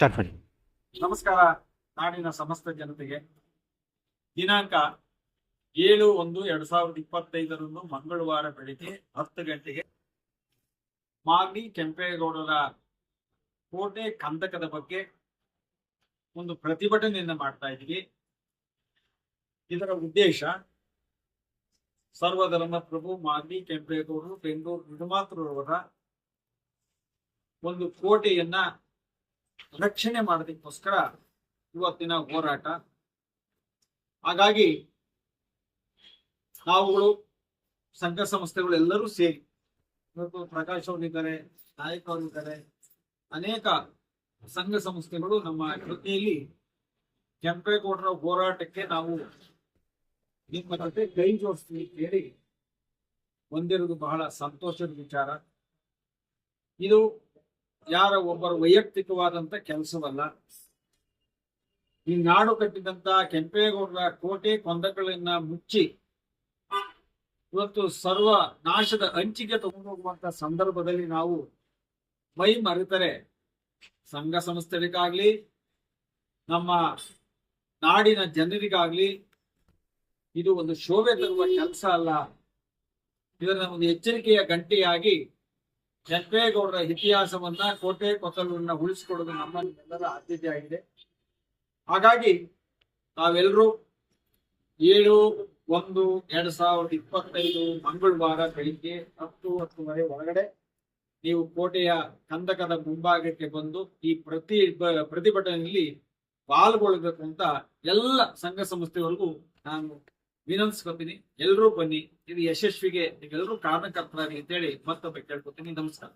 Start ಮಾಡಿ. ನಮಸ್ಕಾರ. ನಾಡಿನ ಸಮಸ್ತ ಜನತೆಗೆ ದಿನಾಂಕ 7/1/2025 ಮಂಗಳವಾರ ಬೆಳಿಗ್ಗೆ 10 ಗಂಟೆಗೆ ಮಾಗಡಿ ಕೆಂಪೇಗೌಡರ ಕೋಟೆ ಕಂದಕದ ಬಗ್ಗೆ ಒಂದು ಪ್ರತಿಭಟನೆಯನ್ನು ಮಾಡ್ತಾ ಇದ್ದೀವಿ. ಇದರ ಉದ್ದೇಶ ಸರ್ವಧರ್ಮ ಪ್ರಭು ಮಾಗಡಿ ಕೆಂಪೇಗೌಡರು ಬೆಂಗಳೂರು ನಿರ್ಮಾತೃರವರ ಒಂದು ಕೋಟೆಯನ್ನ ರಕ್ಷಣೆ ಮಾಡೋದಕ್ಕೋಸ್ಕರ ಇವತ್ತಿನ ಹೋರಾಟ. ಹಾಗಾಗಿ ನಾವುಗಳು ಸಂಘ ಸಂಸ್ಥೆಗಳು ಎಲ್ಲರೂ ಸೇರಿ ಇವತ್ತು ಪ್ರಕಾಶ್ ಅವರಿದ್ದಾರೆ, ನಾಯಕ್ ಅವರಿದ್ದಾರೆ, ಅನೇಕ ಸಂಘ ಸಂಸ್ಥೆಗಳು ನಮ್ಮ ಜೊತೆಯಲ್ಲಿ ಕೆಂಪೇಗೌಡರ ಹೋರಾಟಕ್ಕೆ ನಾವು ನಿಮ್ಮ ಜೊತೆ ಕೈ ಜೋಡಿಸ್ತೀವಿ ಹೇಳಿ ಹೊಂದಿರುವುದು ಬಹಳ ಸಂತೋಷದ ವಿಚಾರ. ಇದು ಯಾರ ಒಬ್ಬರ ವೈಯಕ್ತಿಕವಾದಂತ ಕೆಲಸವಲ್ಲ. ಈ ನಾಡು ಕಟ್ಟಿದಂತ ಕೆಂಪೇಗೌಡರ ಕೋಟೆ ಕೊಂದಗಳನ್ನ ಮುಚ್ಚಿ ಇವತ್ತು ಸರ್ವ ನಾಶದ ಅಂಚಿಗೆ ತಗೊಂಡೋಗುವಂತ ಸಂದರ್ಭದಲ್ಲಿ ನಾವು ಮೈ ಮರೆತರೆ ಸಂಘ ಸಂಸ್ಥೆಗಳಿಗಾಗ್ಲಿ ನಮ್ಮ ನಾಡಿನ ಜನರಿಗಾಗ್ಲಿ ಇದು ಒಂದು ಶೋಭೆ ತರುವ ಕೆಲಸ ಅಲ್ಲ. ಇದನ್ನ ಒಂದು ಎಚ್ಚರಿಕೆಯ ಗಂಟೆಯಾಗಿ ಕೆಂಪೇಗೌಡರ ಇತಿಹಾಸವನ್ನ ಕೋಟೆ ಕೊತ್ತಲನ್ನ ಉಳಿಸಿಕೊಡೋದು ನಮ್ಮೆಲ್ಲರ ಆದ್ಯತೆ ಆಗಿದೆ. ಹಾಗಾಗಿ ನಾವೆಲ್ಲರೂ 7/1/2025 ಮಂಗಳವಾರ ಬೆಳಿಗ್ಗೆ 10-10:30 ಒಳಗಡೆ ನೀವು ಕೋಟೆಯ ಕಂದಕದ ಮುಂಭಾಗಕ್ಕೆ ಬಂದು ಈ ಪ್ರತಿಭಟನೆಯಲ್ಲಿ ಪಾಲ್ಗೊಳ್ಬೇಕು ಅಂತ ಎಲ್ಲ ಸಂಘ ಸಂಸ್ಥೆಗಳಿಗೂ ನಾನು ವಿನಂತಿಸ್ಕೊತೀನಿ. ಎಲ್ಲರೂ ಬನ್ನಿ, ಇದು ಯಶಸ್ವಿಗೆ ನೀವೆಲ್ಲರೂ ಕಾರಣಕರ್ತರಾಗಿ ಅಂತೇಳಿ ಮತ್ತೊಮ್ಮೆ ಕೇಳ್ಕೊತೀನಿ. ನಮಸ್ಕಾರ.